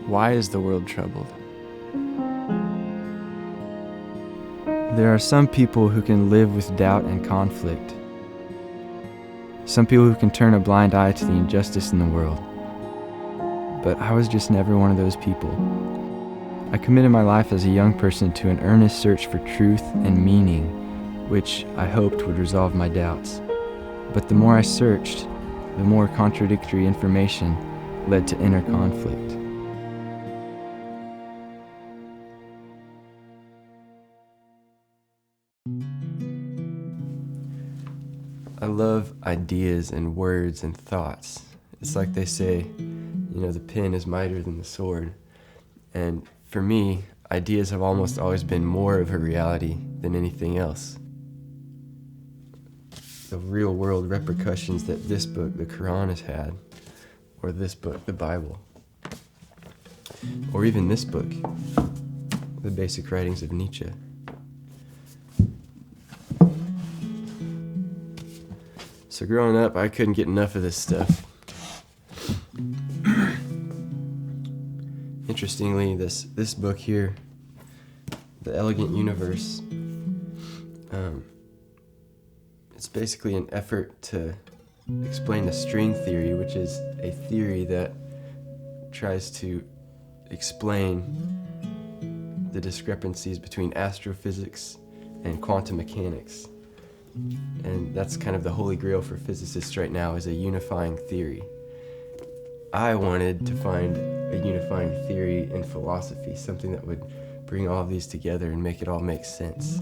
Why is the world troubled? There are some people who can live with doubt and conflict. Some people who can turn a blind eye to the injustice in the world. But I was just never one of those people. I committed my life as a young person to an earnest search for truth and meaning, which I hoped would resolve my doubts. But the more I searched, the more contradictory information led to inner conflict. I love ideas and words and thoughts. It's like they say, the pen is mightier than the sword. And for me, ideas have almost always been more of a reality than anything else. The real world repercussions that this book, the Quran, has had, or this book, the Bible, or even this book, the Basic Writings of Nietzsche. So growing up, I couldn't get enough of this stuff. Interestingly, this book here, The Elegant Universe, it's basically an effort to explain the string theory, which is a theory that tries to explain the discrepancies between astrophysics and quantum mechanics. And that's kind of the holy grail for physicists right now, is a unifying theory. I wanted to find a unifying theory in philosophy, something that would bring all of these together and make it all make sense.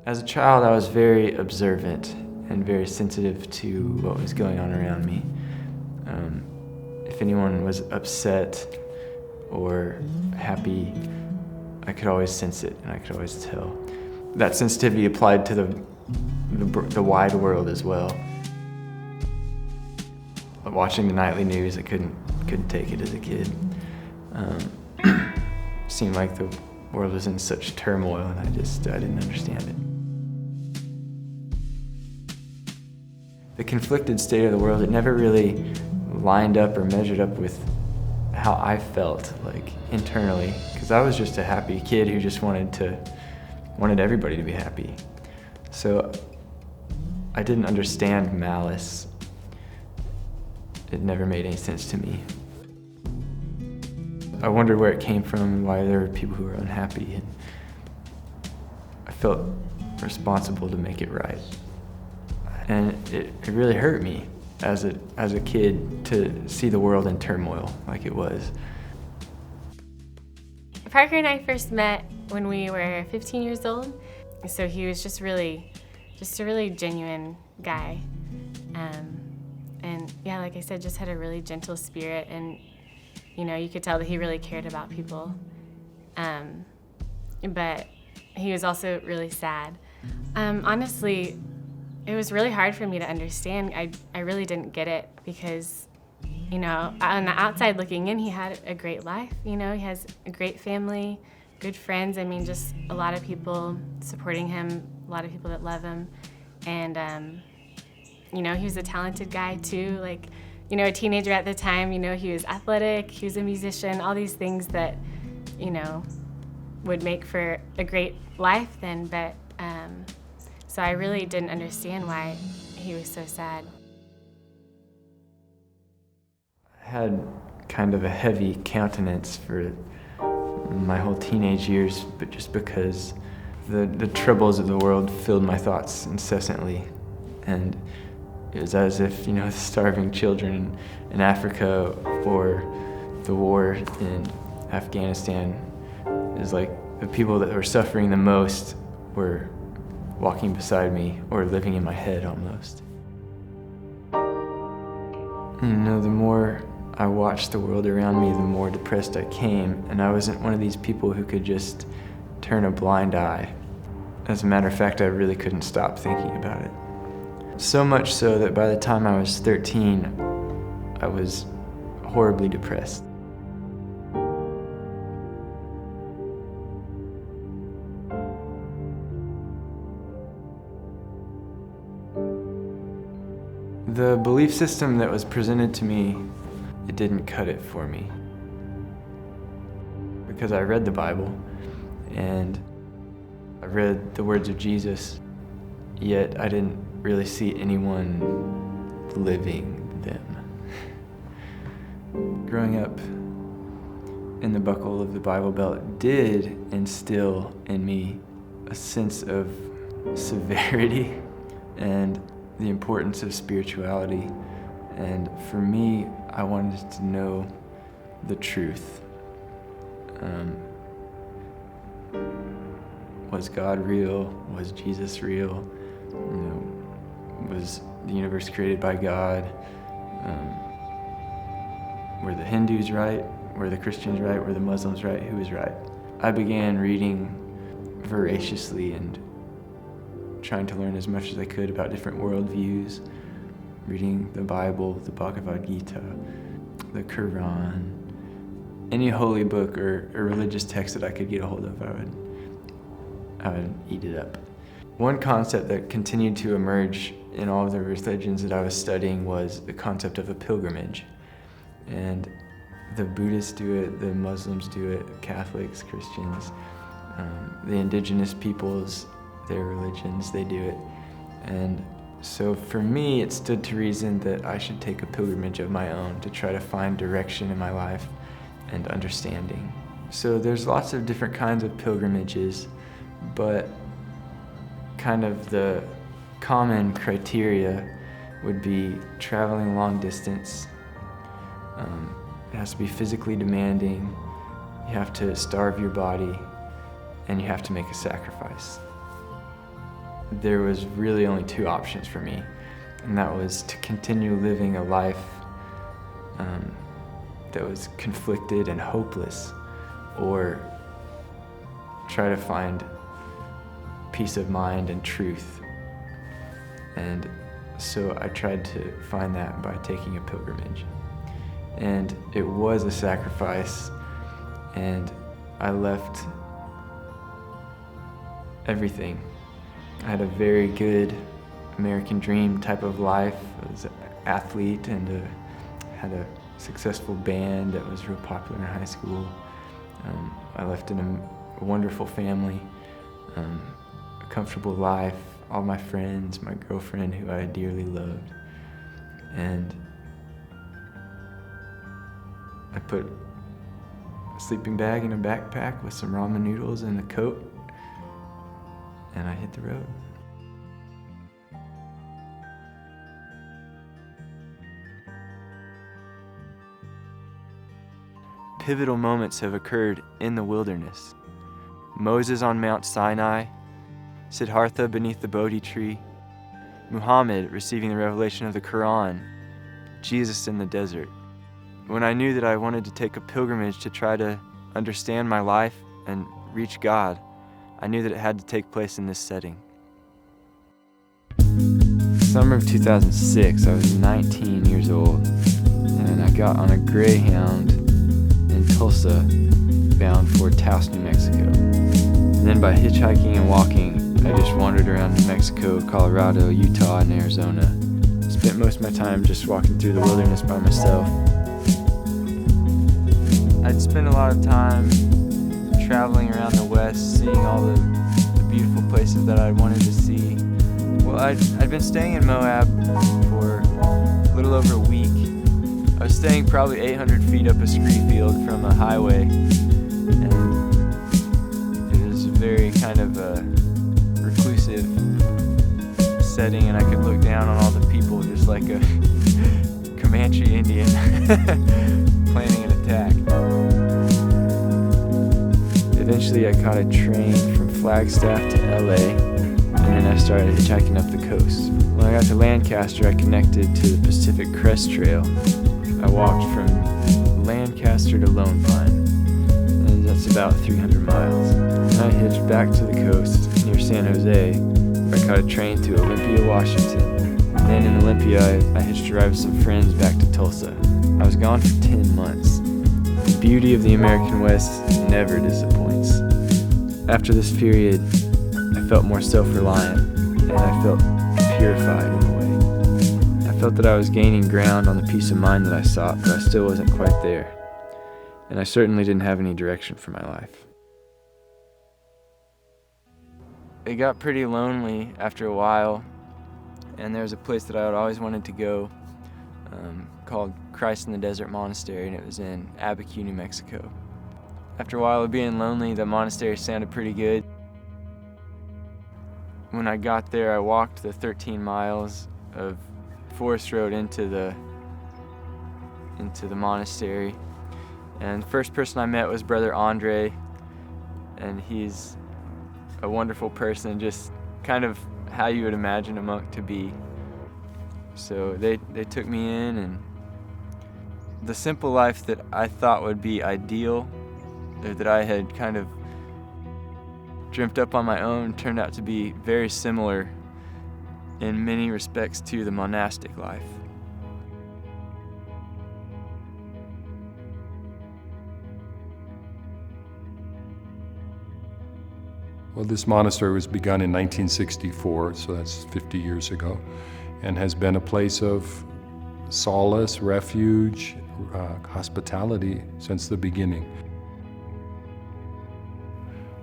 As a child, I was very observant and very sensitive to what was going on around me. If anyone was upset or happy, I could always sense it and I could always tell. That sensitivity applied to the wide world as well. Watching the nightly news, I couldn't take it as a kid. Seemed like the world was in such turmoil, and I didn't understand it. The conflicted state of the world, it never really lined up or measured up with how I felt, like, internally, because I was just a happy kid who just wanted everybody to be happy. So I didn't understand malice. It never made any sense to me. I wondered where it came from, why there were people who were unhappy, and I felt responsible to make it right. And it really hurt me as a kid to see the world in turmoil like it was. Parker and I first met when we were 15 years old, so he was just a really genuine guy. And yeah, like I said, just had a really gentle spirit, and you could tell that he really cared about people. But he was also really sad. Honestly, it was really hard for me to understand. I really didn't get it because, on the outside looking in, he had a great life. He has a great family, good friends. I mean, just a lot of people supporting him, a lot of people that love him. And, he was a talented guy too. Like, a teenager at the time, he was athletic, he was a musician, all these things that, would make for a great life then. But, so I really didn't understand why he was so sad. I had kind of a heavy countenance for my whole teenage years, but just because the troubles of the world filled my thoughts incessantly. And it was as if, the starving children in Africa or the war in Afghanistan is like the people that were suffering the most were walking beside me or living in my head almost. The more I watched the world around me, the more depressed I came, and I wasn't one of these people who could just turn a blind eye. As a matter of fact, I really couldn't stop thinking about it. So much so that by the time I was 13, I was horribly depressed. The belief system that was presented to me it didn't cut it for me. Because I read the Bible and I read the words of Jesus, yet I didn't really see anyone living them. Growing up in the buckle of the Bible Belt did instill in me a sense of severity and the importance of spirituality. And for me, I wanted to know the truth. Was God real? Was Jesus real? Was the universe created by God? Were the Hindus right? Were the Christians right? Were the Muslims right? Who was right? I began reading voraciously and trying to learn as much as I could about different worldviews, reading the Bible, the Bhagavad Gita, the Quran, any holy book or religious text that I could get a hold of, I would eat it up. One concept that continued to emerge in all of the religions that I was studying was the concept of a pilgrimage. And the Buddhists do it, the Muslims do it, Catholics, Christians, the indigenous peoples, their religions, they do it. And so for me, it stood to reason that I should take a pilgrimage of my own to try to find direction in my life and understanding. So there's lots of different kinds of pilgrimages, but kind of the common criteria would be traveling long distance. It has to be physically demanding, you have to starve your body, and you have to make a sacrifice. There was really only two options for me, and that was to continue living a life that was conflicted and hopeless, or try to find peace of mind and truth. And so I tried to find that by taking a pilgrimage. And it was a sacrifice, and I left everything. I had a very good American dream type of life. I was an athlete and had a successful band that was real popular in high school. I left in a wonderful family, a comfortable life, all my friends, my girlfriend who I dearly loved. And I put a sleeping bag in a backpack with some ramen noodles and a coat, and I hit the road. Pivotal moments have occurred in the wilderness. Moses on Mount Sinai, Siddhartha beneath the Bodhi tree, Muhammad receiving the revelation of the Quran, Jesus in the desert. When I knew that I wanted to take a pilgrimage to try to understand my life and reach God, I knew that it had to take place in this setting. Summer of 2006, I was 19 years old, and I got on a Greyhound in Tulsa, bound for Taos, New Mexico. And then by hitchhiking and walking, I just wandered around New Mexico, Colorado, Utah, and Arizona. Spent most of my time just walking through the wilderness by myself. I'd spent a lot of time traveling around the West, seeing all the beautiful places that I wanted to see. Well, I'd been staying in Moab for a little over a week. I was staying probably 800 feet up a scree field from a highway, and it was a very kind of a reclusive setting, and I could look down on all the people just like a Comanche Indian planning an attack. Eventually I caught a train from Flagstaff to LA, and then I started hitchhiking up the coast. When I got to Lancaster, I connected to the Pacific Crest Trail. I walked from Lancaster to Lone Pine, and that's about 300 miles. And I hitched back to the coast near San Jose, where I caught a train to Olympia, Washington. And then in Olympia, I hitched a ride with some friends back to Tulsa. I was gone for 10 months. The beauty of the American West never disappoints. After this period, I felt more self-reliant, and I felt purified in a way. I felt felt that I was gaining ground on the peace of mind that I sought, but I still wasn't quite there. And I certainly didn't have any direction for my life. It got pretty lonely after a while, and there was a place that I had always wanted to go called Christ in the Desert Monastery, and it was in Abiquiu, New Mexico. After a while of being lonely, the monastery sounded pretty good. When I got there, I walked the 13 miles of forest road into the monastery, and the first person I met was Brother Andre, and he's a wonderful person, just kind of how you would imagine a monk to be. So they took me in, and the simple life that I thought would be ideal, or that I had kind of dreamt up on my own, turned out to be very similar in many respects to the monastic life. Well, this monastery was begun in 1964, so that's 50 years ago, and has been a place of solace, refuge, hospitality since the beginning.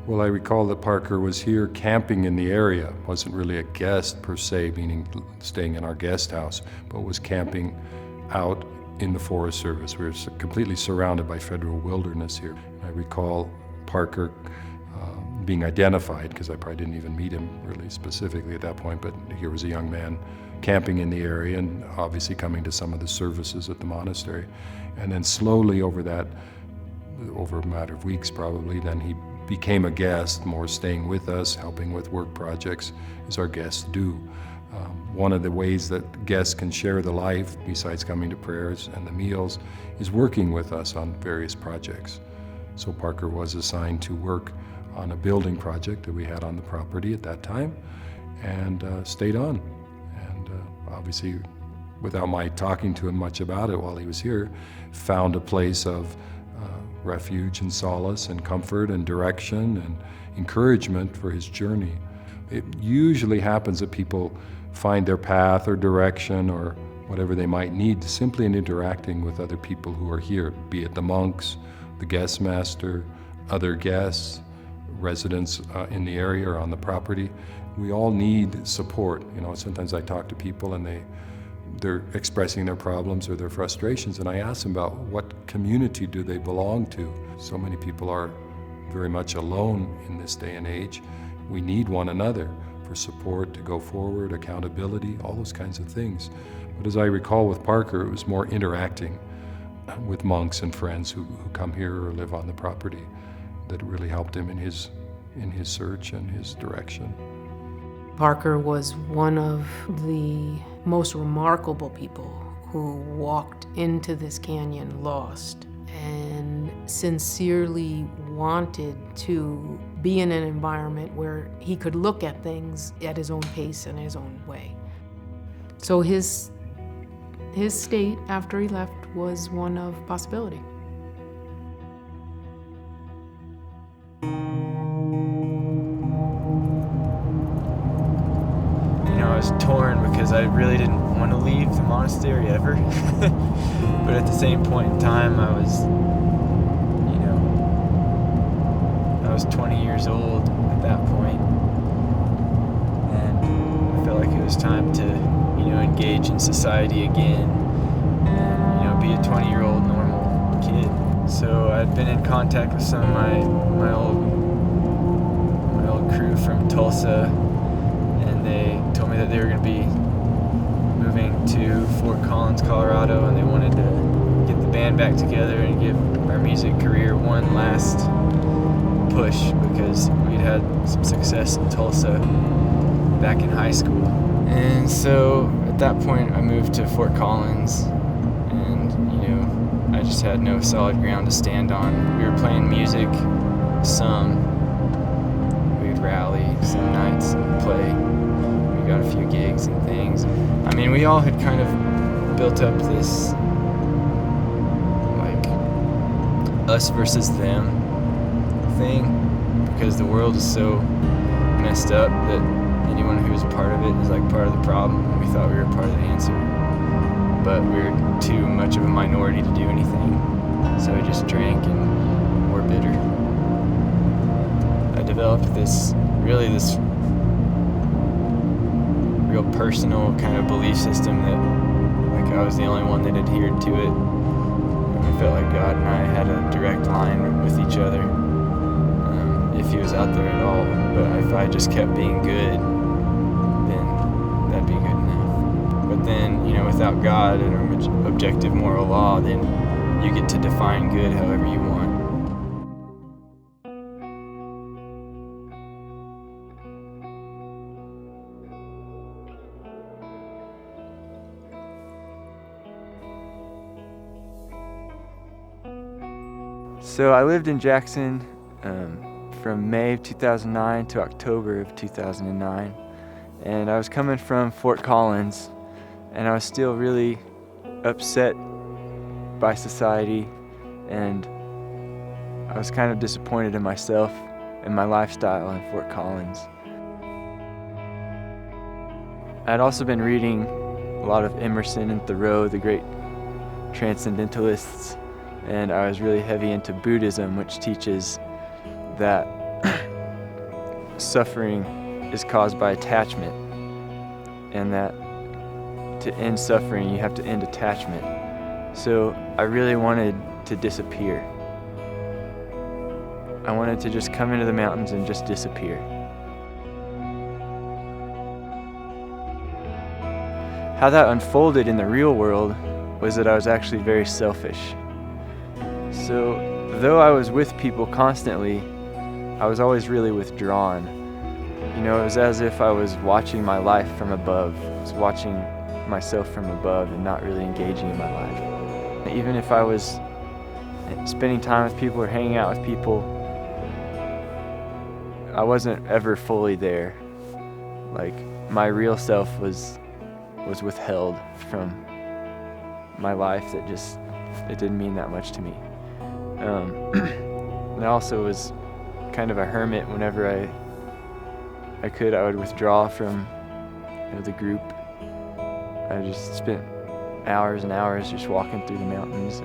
Well, I recall that Parker was here camping in the area. Wasn't really a guest per se, meaning staying in our guest house, but was camping out in the Forest Service. We were completely surrounded by federal wilderness here. I recall Parker being identified, because I probably didn't even meet him really specifically at that point, but here was a young man camping in the area and obviously coming to some of the services at the monastery. And then slowly over a matter of weeks probably, then he became a guest, more staying with us, helping with work projects, as our guests do. One of the ways that guests can share the life, besides coming to prayers and the meals, is working with us on various projects. So Parker was assigned to work on a building project that we had on the property at that time, and stayed on. And obviously, without my talking to him much about it while he was here, found a place of refuge and solace and comfort and direction and encouragement for his journey. It usually happens that people find their path or direction or whatever they might need simply in interacting with other people who are here, be it the monks, the guest master, other guests, residents in the area or on the property. We all need support. You know, sometimes I talk to people and they're expressing their problems or their frustrations, and I ask them about what community do they belong to. So many people are very much alone in this day and age. We need one another for support to go forward, accountability, all those kinds of things. But as I recall with Parker, it was more interacting with monks and friends who come here or live on the property that really helped him in his search and his direction. Parker was one of the most remarkable people who walked into this canyon lost and sincerely wanted to be in an environment where he could look at things at his own pace and his own way. So his state after he left was one of possibility. I was torn because I really didn't want to leave the monastery ever. But at the same point in time, I was 20 years old at that point, and I felt like it was time to, engage in society again, and, be a 20-year-old normal kid. So I'd been in contact with some of my old crew from Tulsa, and they told me that they were going to be moving to Fort Collins, Colorado, and they wanted to get the band back together and give our music career one last push, because we'd had some success in Tulsa back in high school. And so at that point I moved to Fort Collins, and I just had no solid ground to stand on. We were playing music some, we'd rally some nights and play. We got a few gigs and things. I mean, we all had kind of built up this like us versus them thing, because the world is so messed up that anyone who's a part of it is like part of the problem, and we thought we were part of the answer. but we were too much of a minority to do anything. So we just drank and were bitter. I developed this real personal kind of belief system that like I was the only one that adhered to it. I felt like God and I had a direct line with each other, if he was out there at all. But if I just kept being good, then that'd be good enough. But then, without God and an objective moral law, then you get to define good however you want. So I lived in Jackson from May of 2009 to October of 2009, and I was coming from Fort Collins, and I was still really upset by society, and I was kind of disappointed in myself and my lifestyle in Fort Collins. I'd also been reading a lot of Emerson and Thoreau, the great transcendentalists, and I was really heavy into Buddhism, which teaches that suffering is caused by attachment, and that to end suffering you have to end attachment. So I really wanted to disappear. I wanted to just come into the mountains and just disappear. How that unfolded in the real world was that I was actually very selfish. So, though I was with people constantly, I was always really withdrawn. It was as if I was watching my life from above. I was watching myself from above and not really engaging in my life. Even if I was spending time with people or hanging out with people, I wasn't ever fully there. Like, my real self was withheld from my life. It didn't mean that much to me. And I also was kind of a hermit. Whenever I could, I would withdraw from the group. I just spent hours and hours just walking through the mountains,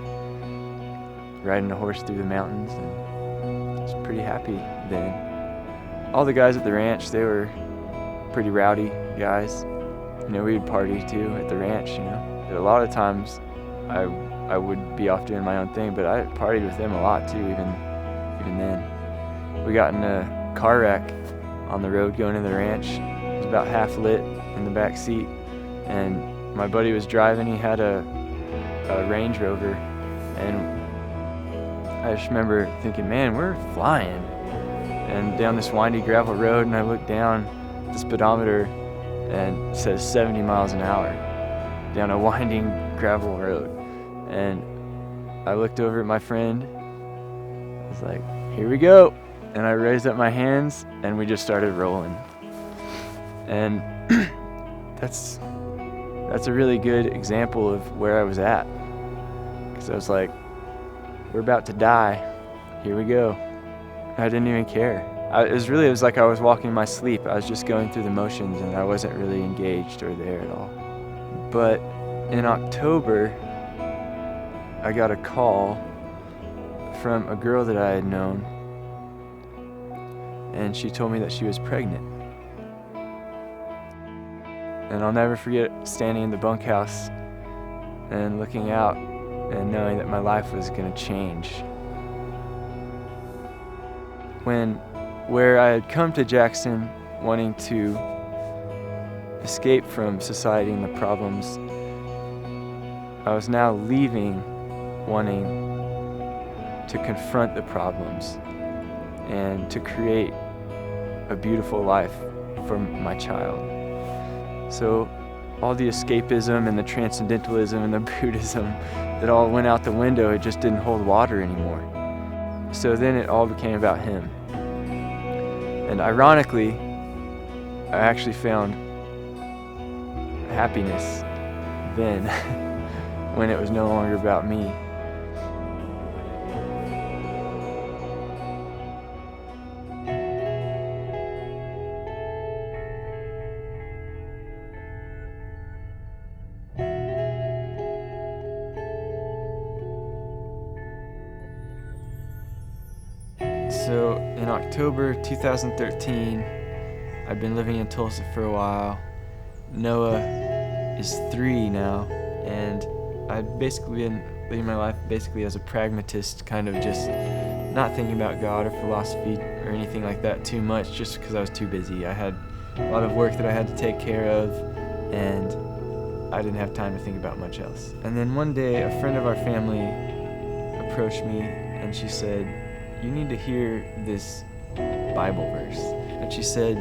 riding a horse through the mountains, and I was pretty happy then. All the guys at the ranch, they were pretty rowdy guys. We'd party too at the ranch, A lot of times I would be off doing my own thing, but I partied with them a lot too, even then. We got in a car wreck on the road going to the ranch. It was about half lit in the back seat, and my buddy was driving. He had a Range Rover, and I just remember thinking, man, we're flying. And down this windy gravel road, and I looked down at the speedometer and it says 70 miles an hour down a winding gravel road. And I looked over at my friend. I was like, here we go. And I raised up my hands and we just started rolling. And that's a really good example of where I was at. Because I was like, we're about to die. Here we go. I didn't even care. It was like I was walking in my sleep. I was just going through the motions and I wasn't really engaged or there at all. But in October, I got a call from a girl that I had known, and she told me that she was pregnant. And I'll never forget standing in the bunkhouse and looking out and knowing that my life was going to change. Where I had come to Jackson wanting to escape from society and the problems, I was now leaving wanting to confront the problems and to create a beautiful life for my child. So all the escapism and the transcendentalism and the Buddhism that all went out the window, it just didn't hold water anymore. So then it all became about him. And ironically, I actually found happiness then when it was no longer about me. So in October 2013, I've been living in Tulsa for a while. Noah is 3 now, and I've basically been living my life basically as a pragmatist, kind of just not thinking about God or philosophy or anything like that too much, just because I was too busy. I had a lot of work that I had to take care of, and I didn't have time to think about much else. And then one day, a friend of our family approached me, and she said, "You need to hear this Bible verse." And she said,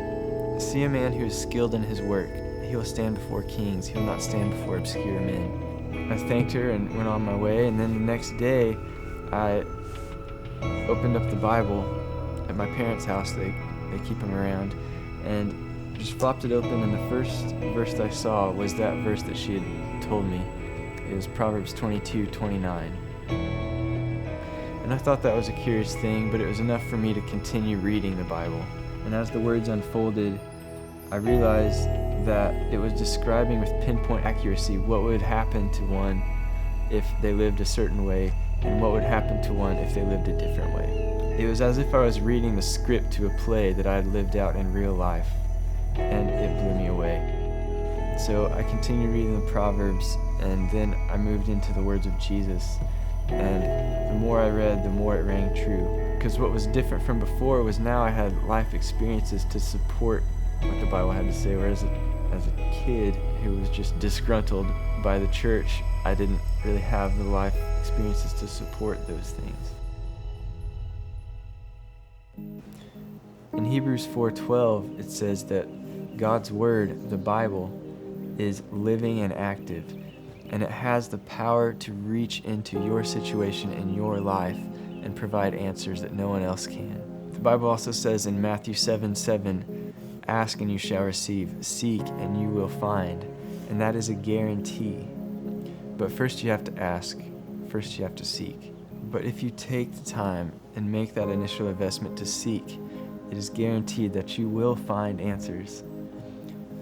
"See a man who is skilled in his work. He will stand before kings. He will not stand before obscure men." I thanked her and went on my way, and then the next day, I opened up the Bible at my parents' house. They keep them around, and just flopped it open, and the first verse that I saw was that verse that she had told me. It was Proverbs 22:29. And I thought that was a curious thing, but it was enough for me to continue reading the Bible. And as the words unfolded, I realized that it was describing with pinpoint accuracy what would happen to one if they lived a certain way, and what would happen to one if they lived a different way. It was as if I was reading the script to a play that I had lived out in real life, and it blew me away. So I continued reading the Proverbs, and then I moved into the words of Jesus. And the more I read, the more it rang true. Because what was different from before was now I had life experiences to support what the Bible had to say, whereas as a kid who was just disgruntled by the church, I didn't really have the life experiences to support those things. In Hebrews 4:12, it says that God's Word, the Bible, is living and active, and it has the power to reach into your situation in your life and provide answers that no one else can. The Bible also says in Matthew 7:7, "Ask and you shall receive, seek and you will find," and that is a guarantee. But first you have to ask, first you have to seek. But if you take the time and make that initial investment to seek, it is guaranteed that you will find answers.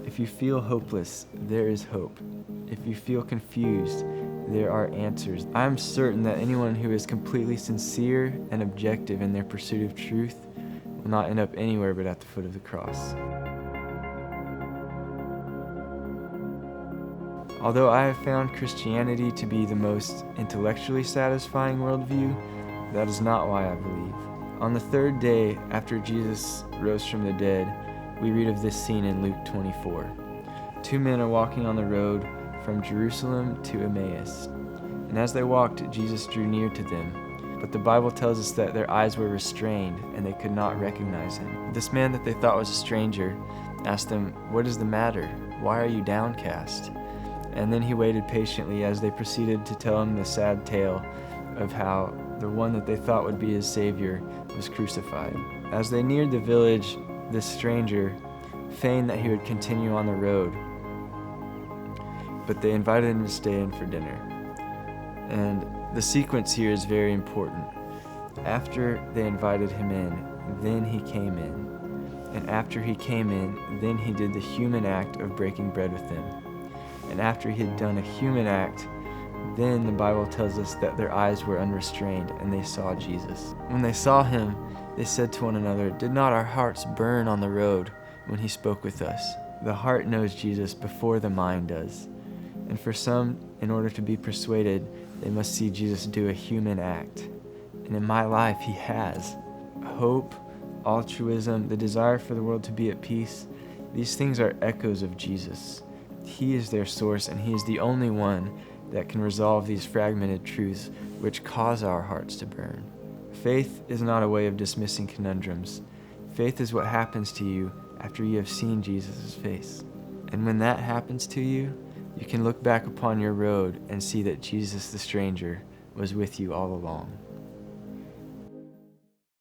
If you feel hopeless, there is hope. If you feel confused, there are answers. I'm certain that anyone who is completely sincere and objective in their pursuit of truth will not end up anywhere but at the foot of the cross. Although I have found Christianity to be the most intellectually satisfying worldview, that is not why I believe. On the third day after Jesus rose from the dead, we read of this scene in Luke 24. 2 men are walking on the road from Jerusalem to Emmaus. And as they walked, Jesus drew near to them. But the Bible tells us that their eyes were restrained and they could not recognize him. This man that they thought was a stranger asked them, "What is the matter? Why are you downcast?" And then he waited patiently as they proceeded to tell him the sad tale of how the one that they thought would be his Savior was crucified. As they neared the village, this stranger feigned that he would continue on the road, but they invited him to stay in for dinner. And the sequence here is very important. After they invited him in, then he came in. And after he came in, then he did the human act of breaking bread with them. And after he had done a human act, then the Bible tells us that their eyes were unrestrained and they saw Jesus. When they saw him, they said to one another, "Did not our hearts burn on the road when he spoke with us?" The heart knows Jesus before the mind does. And for some, in order to be persuaded, they must see Jesus do a human act. And in my life, he has. Hope, altruism, the desire for the world to be at peace, these things are echoes of Jesus. He is their source, and he is the only one that can resolve these fragmented truths which cause our hearts to burn. Faith is not a way of dismissing conundrums. Faith is what happens to you after you have seen Jesus' face. And when that happens to you, you can look back upon your road and see that Jesus the stranger was with you all along.